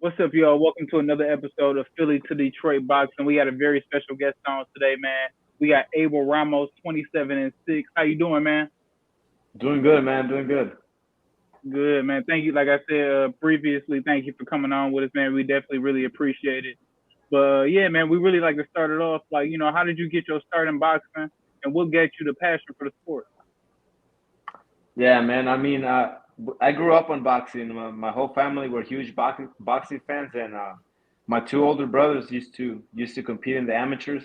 What's up, y'all? Welcome to another episode of Philly to Detroit Boxing. We got a very special guest on today, man. We got Abel Ramos, 27-6. How you doing, man? Doing good, man. Doing good. Good, man. Thank you. Like I said previously, thank you for coming on with us, man. We definitely really appreciate it. But yeah, man, we really like to start it off. Like, how did you get your start in boxing, and what got you the passion for the sport? Yeah, man. I grew up on boxing. My whole family were huge boxing fans, and my two older brothers used to compete in the amateurs,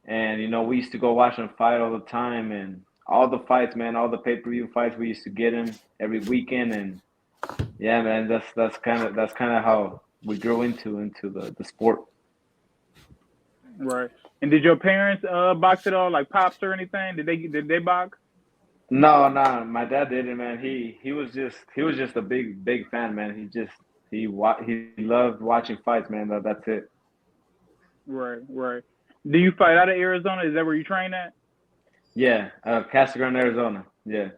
and we used to go watch them fight all the time, and all the fights, man, all the pay-per-view fights. We used to get them every weekend, and yeah, man, that's kind of how we grew into the sport. Right. And did your parents box at all, like pops or anything? Did they box? No, no, my dad didn't, man. He was just a big fan, man. He loved watching fights, man. That's it. Right, right. Do you fight out of Arizona? Is that where you train at? Yeah, Casa Grande, Arizona. Yeah.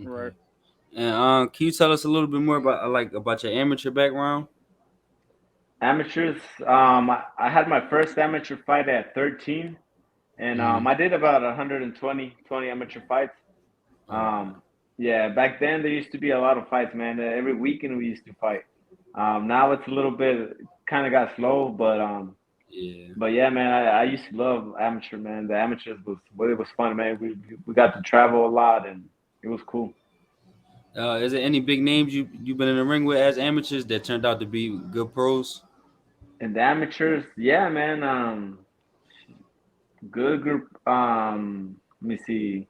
Right. Okay. And can you tell us a little bit more about about your amateur background? Amateurs. I had my first amateur fight at 13, and Mm-hmm. I did about 120 amateur fights. Oh, Um, yeah, back then there used to be a lot of fights, man. Every weekend we used to fight. Now it's a little bit kind of got slow, yeah. but yeah, man, I used to love amateur, man. The amateurs was well, it was fun, man. We got to travel a lot, and it was cool. Is there any big names you've been in the ring with as amateurs that turned out to be good pros? And the amateurs, yeah, man. Good group. Let me see.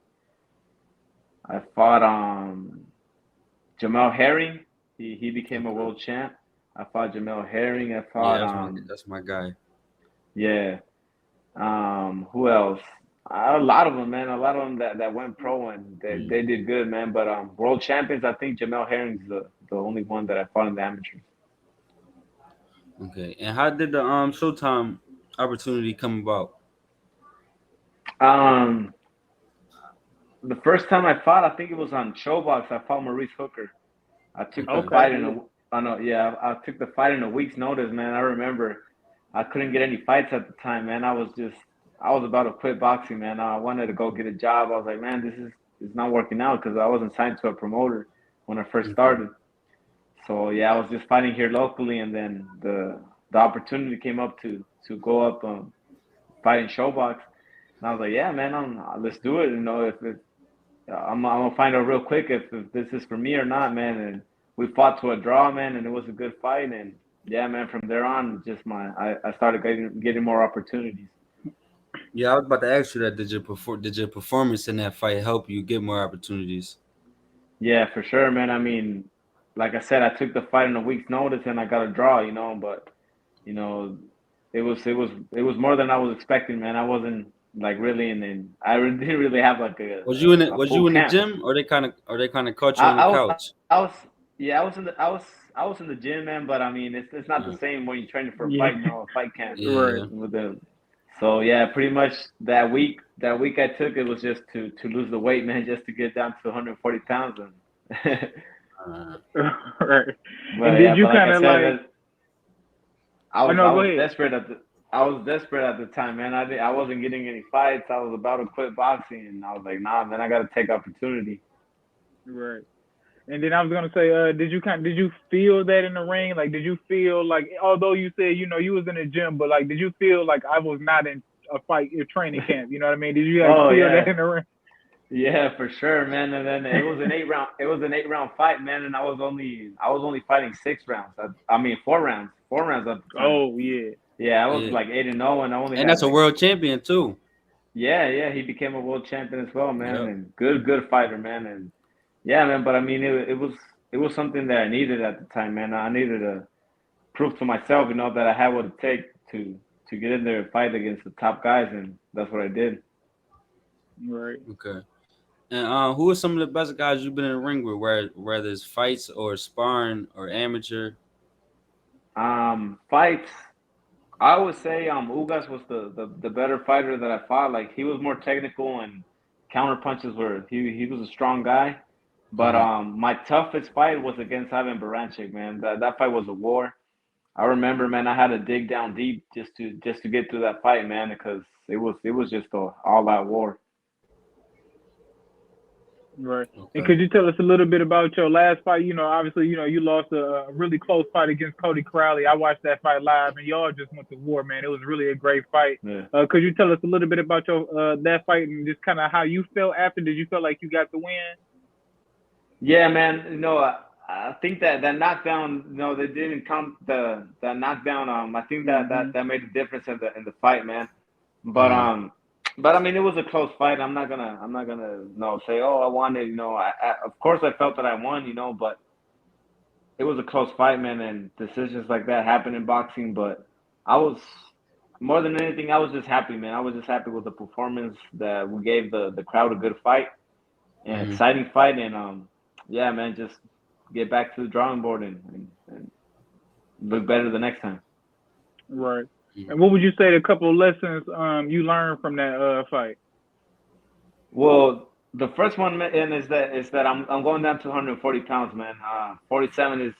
I fought Jamel Herring. He became a Okay. world champ. I fought Jamel Herring. I Yeah, fought that's my guy. yeah. Who else? A lot of them, man. A lot of them that went pro and they Mm. did good, man. But world champions, I think Jamel Herring's the only one that I fought in the amateurs. Okay. And how did the Showtime opportunity come about? Um, the first time I fought, I think it was on Showbox. I fought Maurice Hooker. I took the Okay. fight in Yeah. I know, yeah, I took the fight in a week's notice, man. I remember I couldn't get any fights at the time, man. I was about to quit boxing, man. I wanted to go get a job. I was like, man, this is it's not working out because I wasn't signed to a promoter when I first Okay. started. So yeah, I was just fighting here locally, and then the opportunity came up to go up fight in Showbox, and I was like, yeah, man, let's do it. If I'm gonna find out real quick if this is for me or not, man. And we fought to a draw, man, and it was a good fight. And yeah, man, from there on, I started getting more opportunities. Yeah, I was about to ask you that. Did your performance in that fight help you get more opportunities? Yeah, for sure, man. I mean, like I said, I took the fight in a week's notice, and I got a draw, but you know, it was more than I was expecting, man. I wasn't like really didn't really have like a Was full you in the camp. gym, or they kind of caught you on the I was couch? yeah, I was in the gym, man, but I mean it's not the Uh, same when you're training for a Yeah. fight, a fight camp Right. yeah. with the so yeah, pretty much that week I took it was just to lose the weight, man, just to get down to 140 pounds and Uh, Right. And but did yeah, you but like kind I of said, like? I Oh was I no, go was ahead. desperate at the time, man. I wasn't getting any fights. I was about to quit boxing and I was like, nah, man, I gotta take opportunity. Right. And then I was gonna say, did you feel that in the ring? Like, did you feel like, although you said you was in the gym, but like, did you feel like I was not in a fight, a training camp? You know what I mean? Did you like Oh feel that yeah. in the ring? Yeah, for sure, man. And then it was an 8 round fight, man, and I was only fighting 6 rounds. I mean 4 rounds. 4 rounds at the time. Oh yeah. Yeah, I was yeah. like 8-0 and I only And had that's a like world champion too. yeah, yeah, he became a world champion as well, man, Yep. and good fighter, man. And yeah, man, but I mean it was something that I needed at the time, man. I needed to prove to myself, that I had what it takes to get in there and fight against the top guys, and that's what I did. Right. Okay. And who are some of the best guys you've been in the ring with, whether it's fights or sparring or amateur? Fights. I would say Ugas was the better fighter that I fought. Like he was more technical and counter punches were he was a strong guy. But my toughest fight was against Ivan Baranchik, man. That fight was a war. I remember, man, I had to dig down deep just to get through that fight, man, because it was just a all out war. Right. And Okay. could you tell us a little bit about your last fight? Obviously, you lost a really close fight against Cody Crowley. I watched that fight live, and y'all just went to war, man. It was really a great fight. Yeah. Could you tell us a little bit about your that fight and just kind of how you felt after? Did you feel like you got the win? Yeah, man. I think that knockdown, they didn't count the knockdown. I think that made a difference in the fight, man. But Mm-hmm. but I mean, it was a close fight. I'm not gonna say, oh, I won it. Of course I felt that I won, but it was a close fight, man, and decisions like that happen in boxing. But I was more than anything, I was just happy, man. I was just happy with the performance that we gave the crowd a good fight, an Mm-hmm. exciting fight, and yeah, man, just get back to the drawing board and look better the next time. Right. Mm-hmm. And what would you say the couple of lessons you learned from that fight? Well, the first one, man, is that I'm going down to 140 pounds, man. 47 is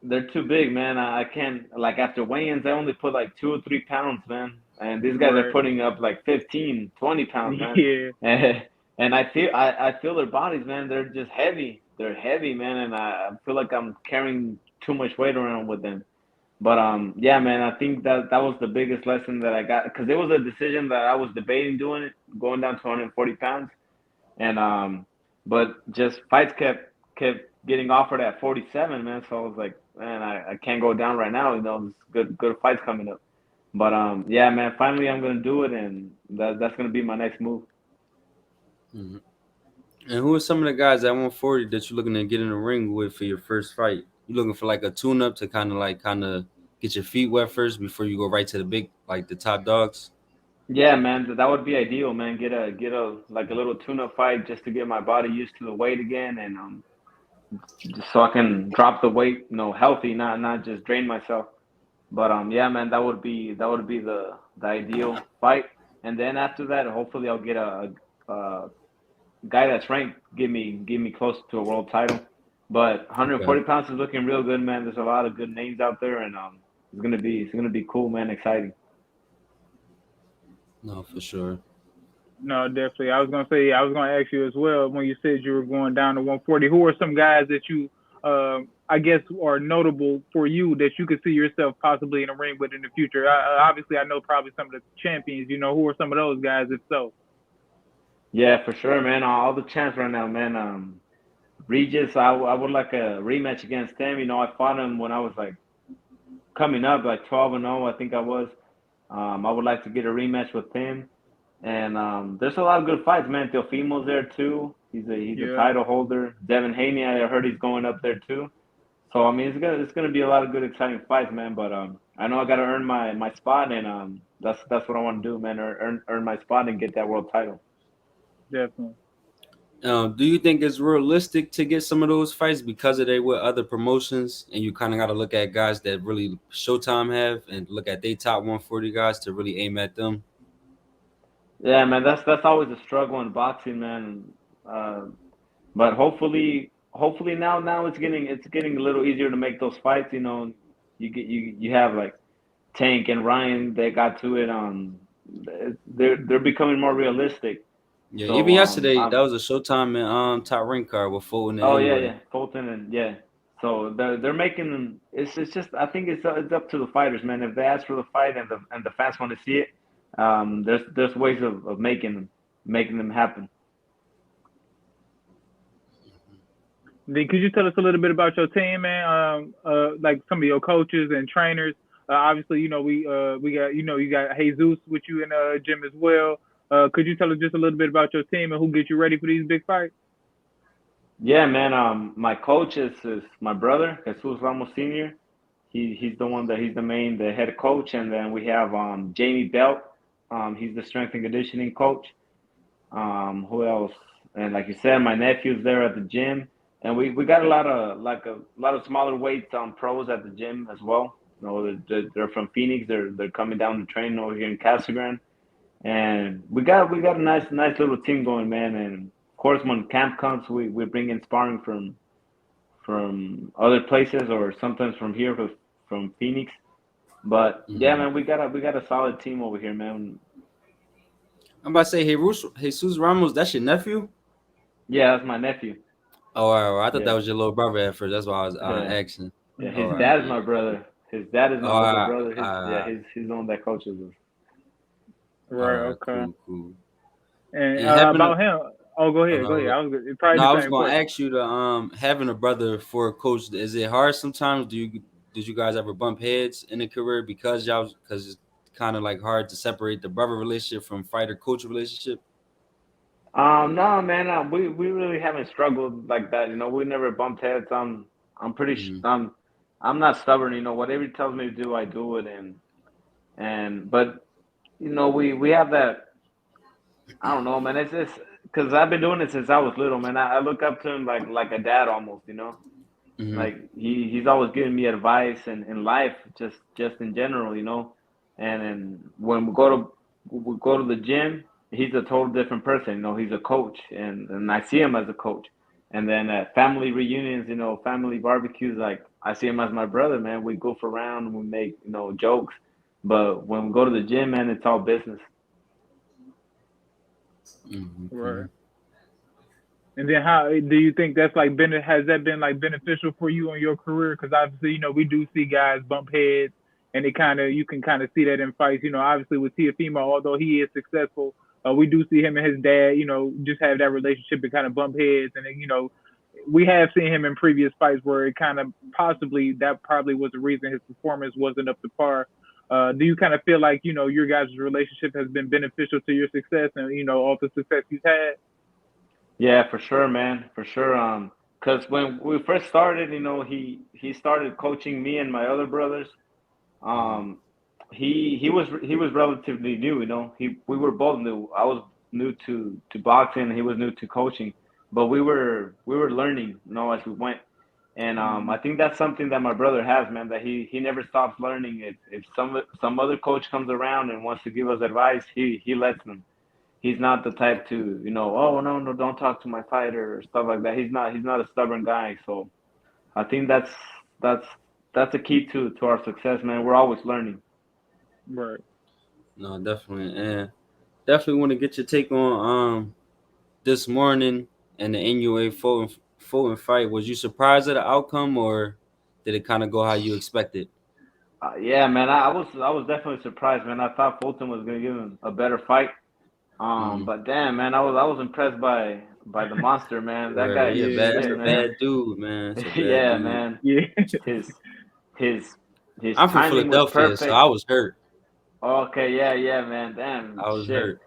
they're too big, man. I can't, like, after weigh-ins, I only put like 2 or 3 pounds, man. And these guys are Right. putting up like 15, 20 pounds, man. Yeah. And I feel their bodies, man. They're just heavy. They're heavy, man, and I feel like I'm carrying too much weight around with them. But yeah, man, I think that was the biggest lesson that I got, because it was a decision that I was debating doing it, going down to 140 pounds, and but just fights kept getting offered at 47, man. So I was like, man, I can't go down right now. There's good fights coming up. But yeah, man, finally I'm gonna do it, and that's gonna be my next move. Mm-hmm. And who are some of the guys at 140 that you're looking to get in the ring with for your first fight? You looking for like a tune-up to kind of get your feet wet first before you go right to the big, like the top dogs? Yeah, man, that would be ideal, man. Get a like a little tune-up fight just to get my body used to the weight again, and just so I can drop the weight, healthy, not just drain myself. But yeah, man, that would be the ideal fight. And then after that, hopefully I'll get a guy that's ranked, give me close to a world title. But Okay. 140 pounds is looking real good, man. There's a lot of good names out there, and it's gonna be cool, man. Exciting. No, for sure. No, definitely. I was gonna ask you as well when you said you were going down to 140. Who are some guys that you, I guess, are notable for you that you could see yourself possibly in a ring with in the future? Obviously, I know probably some of the champions. Who are some of those guys? If so, Yeah, for sure, man. All the champs right now, man. Regis, I would like a rematch against him. I fought him when I was like coming up, like 12-0, I think I was. I would like to get a rematch with him. And there's a lot of good fights, man. Teofimo's there too. He's a yeah, title holder. Devin Haney, I heard he's going up there too. So I mean, it's gonna be a lot of good, exciting fights, man. But I know I gotta earn my spot, and that's what I want to do, man. Earn my spot and get that world title. definitely. Do you think it's realistic to get some of those fights because of they with other promotions, and you kind of got to look at guys that really Showtime have and look at they top 140 guys to really aim at them? Yeah, man. That's always a struggle in boxing, man. Uh, but hopefully now it's getting a little easier to make those fights. You have like Tank and Ryan. They got to it. They're becoming more realistic. Yeah, So even yesterday that was a Showtime and top rank card with Fulton and oh yeah, Inoue. yeah, Fulton, and yeah. So they're making them. It's just, I think it's up to the fighters, man. If they ask for the fight and the fans want to see it, there's ways of making them happen. Then could you tell us a little bit about your team, man? Like some of your coaches and trainers. Obviously, we got you got Jesus with you in the gym as well. Could you tell us just a little bit about your team and who gets you ready for these big fights? Yeah, man. My coach is my brother, Jesus Ramos Senior. He's the head coach, and then we have Jamie Belt. He's the strength and conditioning coach. Who else? And like you said, my nephew's there at the gym, and we got a lot of smaller weight pros at the gym as well. They're from Phoenix. They're coming down to train over here in Casa Grande, and we got a nice little team going, man. And of course, when camp comes, we bring in sparring from other places or sometimes from here, from Phoenix. But yeah, Mhm. man, we got a solid team over here, man. I'm about to say, hey, Jesus Ramos, that's your nephew? Yeah, that's my nephew. Oh, all right, all right. I thought that Yeah, was your little brother at first. That's why I was yeah, asking. yeah. All His right, dad is yeah. my brother. His dad is my All older right, brother. all right, He's the one that coaches us. all Right. right, Okay. cool, cool. And And having a about him. Oh, go oh ahead. Go ahead. no, I was probably no, the I was same gonna question. ask you to having a brother for a coach. Is it hard sometimes? Did you guys ever bump heads in the career because it's kind of like hard to separate the brother relationship from fighter coach relationship? No, man, we really haven't struggled like that. We never bumped heads. I'm pretty. Mm-hmm. I'm not stubborn. Whatever he tells me to do, I do it. But we have that. I don't know, man. It's just because I've been doing it since I was little, man. I look up to him like a dad almost. Mm-hmm. Like he's always giving me advice and in life, just in general. And when we go to the gym, he's a total different person. He's a coach, and I see him as a coach. And then at family reunions, family barbecues, like I see him as my brother, man. We goof around, we make jokes, but when we go to the gym, man, it's all business. Mm-hmm. Right. And then how do you think that's like been? Has that been like beneficial for you in your career? Because obviously, we do see guys bump heads, and you can kind of see that in fights. Obviously with Tiafimo, although he is successful, we do see him and his dad, just have that relationship and kind of bump heads, and then we have seen him in previous fights where it kind of possibly that probably was the reason his performance wasn't up to par. Do you kind of feel like your guys' relationship has been beneficial to your success and all the success you've had? Yeah, for sure, man, for sure. Because when we first started, he started coaching me and my other brothers. Mm-hmm. Um, he was relatively new. We were both new. I was new to boxing. He was new to coaching, but we were learning, as we went. And I Mm, think that's something that my brother has, man. That he never stops learning. If some other coach comes around and wants to give us advice, he lets them. He's not the type to, oh no, no, don't talk to my fighter or stuff like that. He's not a stubborn guy. So I think that's that's a key to our success, man. We're always learning. right. No, definitely, and definitely want to get your take on this morning and the NUA Fulton fight. Was you surprised at the outcome, or did it kind of go how you expected? Yeah, man. I was definitely surprised, man. I thought Fulton was gonna give him a better fight. Mm-hmm. But damn, man, I was impressed by the monster, man. That Right, guy is Yeah, that's shit, a man. yeah, bad dude, man. It's a bad Yeah, dude. man. yeah. His his his I'm from timing was Philadelphia, so I perfect. was hurt. Okay, yeah, yeah, man. Damn, I was shit. hurt.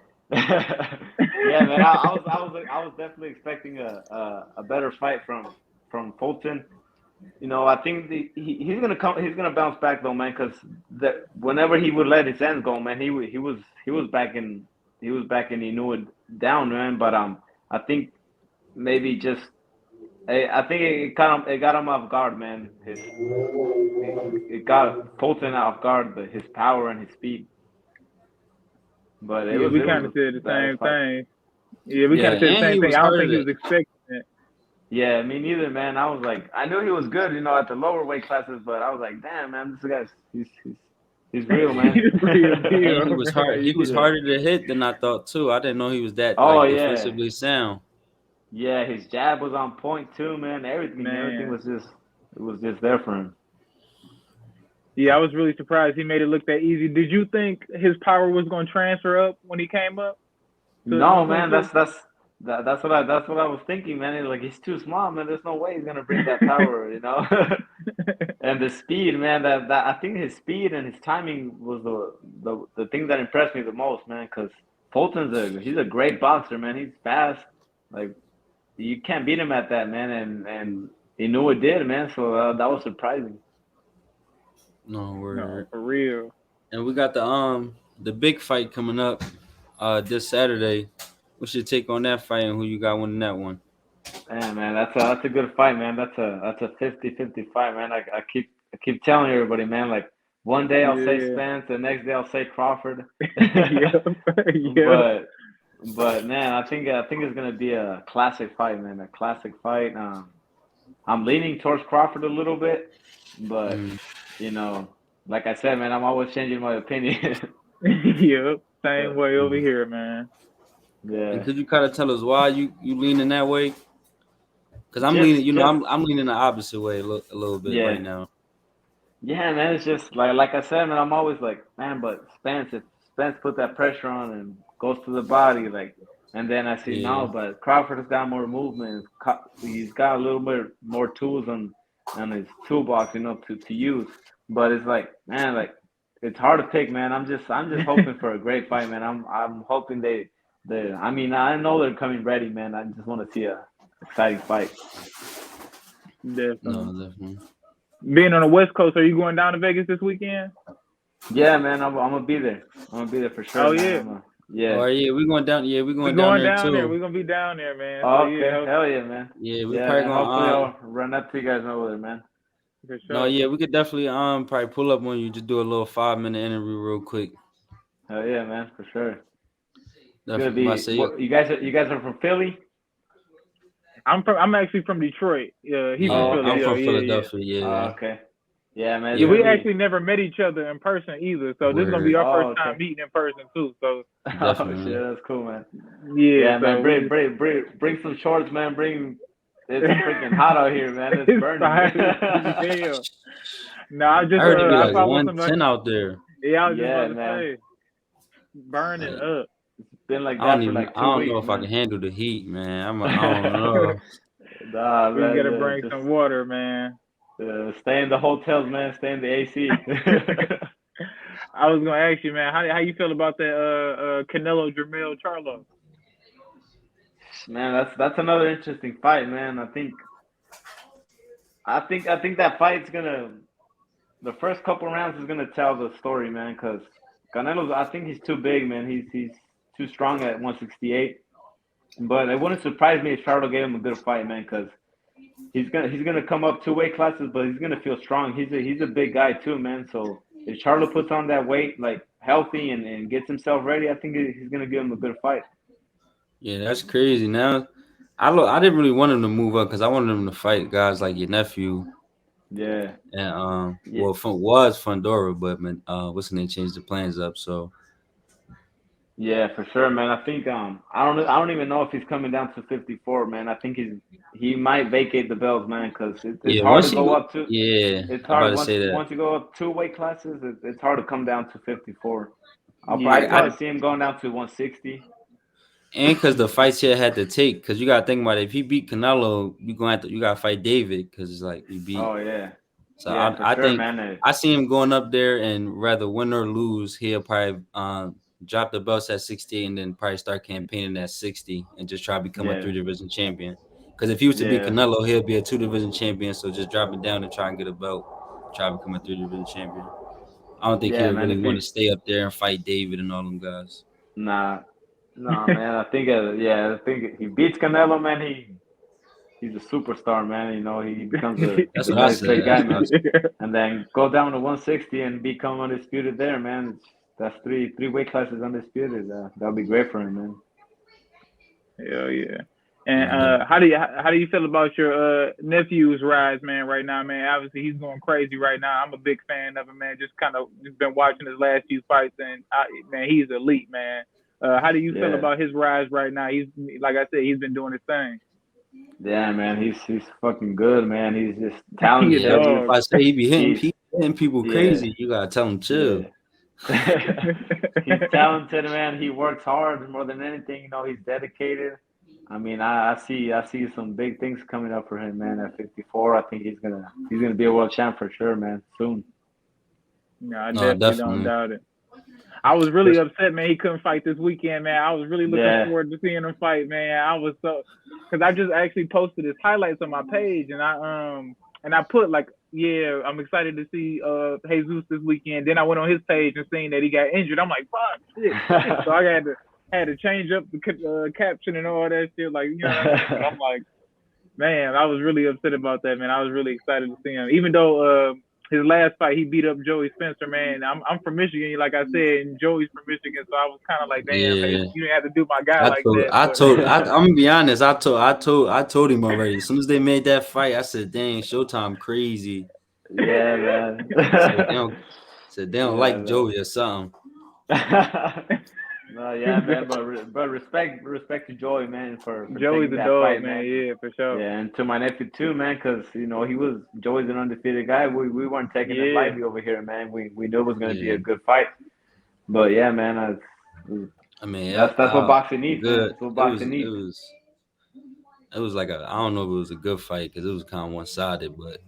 Yeah, man. I was definitely expecting a better fight from Fulton. I think he's gonna come. He's gonna bounce back though, man. Because whenever he would let his hands go, man, he was back in he knew it down, man. But I think maybe just I think it got him off guard, man. It got Fulton off guard, his power and his speed. But it Yeah, was we it kind of was said the a badass same fight. thing. Yeah, we Yeah, kind of said the and he same thing. was I don't harder think he to was expecting it. Yeah, me neither, man. I was like, I knew he was good, at the lower weight classes, but I was like, damn, man, this guy's he's real, man. He's a real deal, and he was hard. He right? was Yeah. harder to hit than I thought too. I didn't know he was that Oh like yeah, defensively sound. yeah. His jab was on point too, man. Everything Man. was just there for him. Yeah, I was really surprised he made it look that easy. Did you think his power was going to transfer up when he came up to No, man, 126? that's what I was thinking, man. Like he's too small, man. There's no way he's gonna bring that power. And the speed, man. That I think his speed and his timing was the thing that impressed me the most, man. Because he's a great boxer, man. He's fast, like you can't beat him at that, man. And he knew it did, man. So that was surprising. No No, word. for real. And we got the big fight coming up this Saturday. What's your take on that fight and who you got winning that one? Man, that's a good fight, man. That's a 50-50 fight, man. I keep telling everybody, man. Like one day I'll say Yeah. Spence, the next day I'll say Crawford. Yep. Yep. But But man, I think it's gonna be a classic fight, man. A classic fight. I'm leaning towards Crawford a little bit, but Mm. you know, like I said, man, I'm always changing my opinion. Yep, same But way over Mm. here, man. And yeah, could you kind of tell us why you leaning that way? Because I'm leaning, just I'm leaning the opposite way a little bit right yeah, now. yeah, man. It's just like I said, man. I'm always like, man, but if Spence put that pressure on and goes to the body, like, and then I see Yeah, no, but Crawford has got more movement. He's got a little bit more tools on his toolbox, to use. But it's like, man, like it's hard to pick, man. I'm just hoping for a great fight, man. I'm hoping they. I mean, I know they're coming ready, man. I just want to see a exciting fight. Definitely. no, definitely. Being on the West Coast, are you going down to Vegas this weekend? Yeah, man. I'm gonna be there. I'm gonna be there for sure, Oh man. yeah, Oh Yeah. yeah, we going down. Yeah, we we going down going there down there. too. We're gonna be down there, man. So Oh, yeah, okay. Hell yeah, man. Yeah, we Yeah, probably man. Hopefully gonna I'll run up to you guys over there, man. for no, sure. yeah, we could definitely probably pull up on you, just do a little 5 minute interview real quick. Hell yeah, man, for sure. It's gonna Definitely, about to be say what you guys are from Philly? I'm actually from Detroit. Yeah, he from yeah, Oh, Philly. I'm okay. Yeah, from yeah, yeah. Philadelphia. Oh, Yeah, okay. Yeah, man, it's Yeah, yeah, gonna we be actually never met each other in person either. So this is gonna be word, our oh, first time okay. meeting in person too. So Oh shit, definitely. that's cool, man. yeah, Yeah, man, so bring we bring bring bring some shorts, man. It's freaking hot out here, man. It's it's burning. fine as hell. No, I I just heard it be I like probably want some like 110 out there. yeah, I was just Yeah, about to man. say burning Like up. Been like I don't that for even, like I two don't know weeks, if I can man. handle the heat, man. I don't know. Nah, We man, gotta bring just some water, man. stay in the hotels, man. Stay in the AC. I was gonna ask you, man, how you feel about that Canelo Jermell Charlo? Man, that's another interesting fight, man. I think that fight's gonna the first couple rounds is gonna tell the story, man. Because Canelo's, I think he's too big, man. He's too strong at 168. But it wouldn't surprise me if Charlo gave him a good fight, man. Because he's gonna come up two weight classes, but he's gonna feel strong. He's a big guy too, man. So if Charlo puts on that weight like healthy and gets himself ready, I think he's gonna give him a good fight. Yeah, that's crazy. Now, I didn't really want him to move up because I wanted him to fight guys like your nephew Yeah, and yeah, well, was Fundora, but man, what's the name changed the plans up. So yeah, for sure, man. I think I don't even know if he's coming down to 54, man. I think he might vacate the belts, man, because it's yeah, hard to once go he, up to. yeah, It's I'm about hard to once say that. once you go up two weight classes. It's hard to come down to 54. I'd Yeah, I probably see him going down to 160. and because the fights he had to take, because you gotta think about it. If he beat Canelo, you gotta fight David because it's like you beat. Oh yeah, So yeah, for I sure, think man. I see him going up there and rather win or lose, he'll probably drop the belts at 60 and then probably start campaigning at 60 and just try to become a Yeah, 3 division champion. Because if he was to beat yeah, Canelo, he'll be a 2 division champion. So just drop it down and try and get a belt, try to become a 3 division champion. I don't think yeah, he'll man. really If want he to stay up there and fight David and all them guys. nah, nah, man. I think if he beats Canelo, man. He's a superstar, man. He becomes That's a what I nice, said. great guy, That's what I man. said. And then go down to 160 and become undisputed there, man. That's three weight classes undisputed. That'll be great for him, man. Hell yeah. And No, definitely. how do you feel about your nephew's rise, man? Right now, man. Obviously, he's going crazy right now. I'm a big fan of him, man. Just been watching his last few fights, and man, he's elite, man. How do you feel Yeah, about his rise right now? He's like I said, he's been doing his thing. yeah, man. He's fucking good, man. He's just He a Yeah, talented. that's He's what dog. I say. He be he's hitting people yeah, crazy. You gotta tell him chill. yeah. He's talented, man. He works hard more than anything. He's dedicated. I mean, I see some big things coming up for him, man. At 54, I think he's gonna be a world champ for sure, man. Soon. No, I No, definitely don't definitely. doubt it. I was really upset, man. He couldn't fight this weekend, man. I was really looking Yeah, forward to seeing him fight, man. I was so because I just actually posted his highlights on my page, and I put like, yeah, I'm excited to see Jesus this weekend. Then I went on his page and seen that he got injured. I'm like, fuck, shit. So I had to change up the caption and all that shit, like you know what I mean. But I'm like, man, I was really upset about that, man. I was really excited to see him, even though his last fight, he beat up Joey Spencer, man. I'm from Michigan, like I said, and Joey's from Michigan, so I was kind of like, damn, man, Yeah. you didn't have to do my guy I like told, that. I But told, I, I'm gonna be honest. I told him already. As soon as they made that fight, I said, "Dang, Showtime crazy." Yeah, man. Said they don't Yeah, like man. Joey or something. No, yeah, man, but respect to Joey, man, for Joey's taking a that dog, fight, man. man. Yeah, for sure. Yeah, and to my nephew too, man, because Joey's an undefeated guy. We weren't taking it Yeah, lightly over here, man. We knew it was going to be Yeah, a good fight. But yeah, man, I mean, that's what boxing needs, man. good. That's what It was, boxing needs. it was like I don't know if it was a good fight because it was kind of one sided, but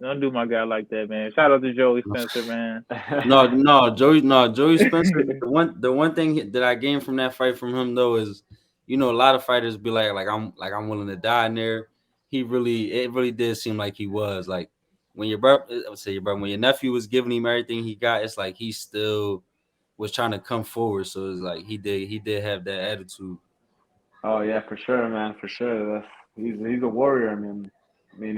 don't do my guy like that, man. Shout out to Joey Spencer, man. Joey Spencer. The one thing that I gained from that fight from him though is, a lot of fighters be like I'm willing to die in there. It really did seem like he was like when your brother, I would say your brother, when your nephew was giving him everything he got, it's like he still was trying to come forward. So it's like he did have that attitude. Oh yeah, for sure, man, for sure. He's a warrior. I mean,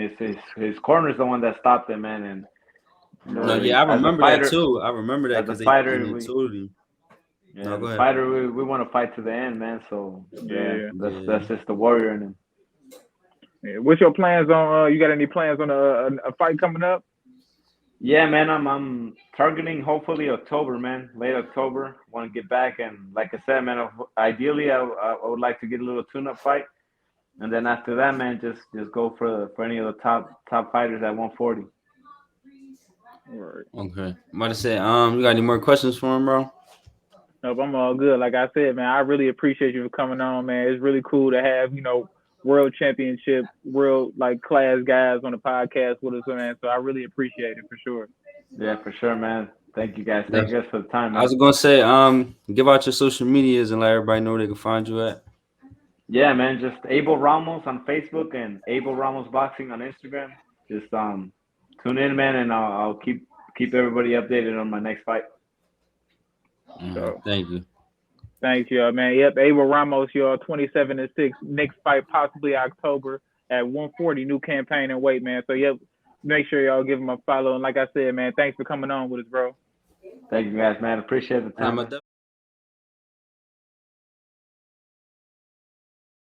it's his corner's the one that stopped him, man. And No, Right. yeah, I as a remember that fighter, too. I remember that as a because fighter, they told him. yeah, No, as go a ahead. fighter, we want to fight to the end, man. So yeah, Yeah. Yeah. that's just the warrior in him. Yeah. What's your plans on? You got any plans on a fight coming up? Yeah, man, I'm targeting hopefully October, man, late October. Want to get back, and like I said, man, ideally I would like to get a little tune-up fight, and then after that, man, just go for any of the top fighters at 140. Right. Okay. I'm about to say, you got any more questions for him, bro? Nope, I'm all good. Like I said, man, I really appreciate you for coming on, man. It's really cool to have, world championship, world like class guys on the podcast with us, man. So I really appreciate it for sure. Yeah, for sure, man. Thank you guys. Thank Yes. you guys for the time, I was man. gonna say, give out your social medias and let everybody know where they can find you at. Yeah, man, just Abel Ramos on Facebook and Abel Ramos Boxing on Instagram. Just tune in, man, and I'll keep everybody updated on my next fight. So Thank you. thanks, y'all, man. Yep, Abel Ramos, y'all, 27-6. Next fight possibly October at 140. New campaign and weight, man. So yep, make sure y'all give him a follow. And like I said, man, thanks for coming on with us, bro. Thank you guys, man. Appreciate the And I'm time. a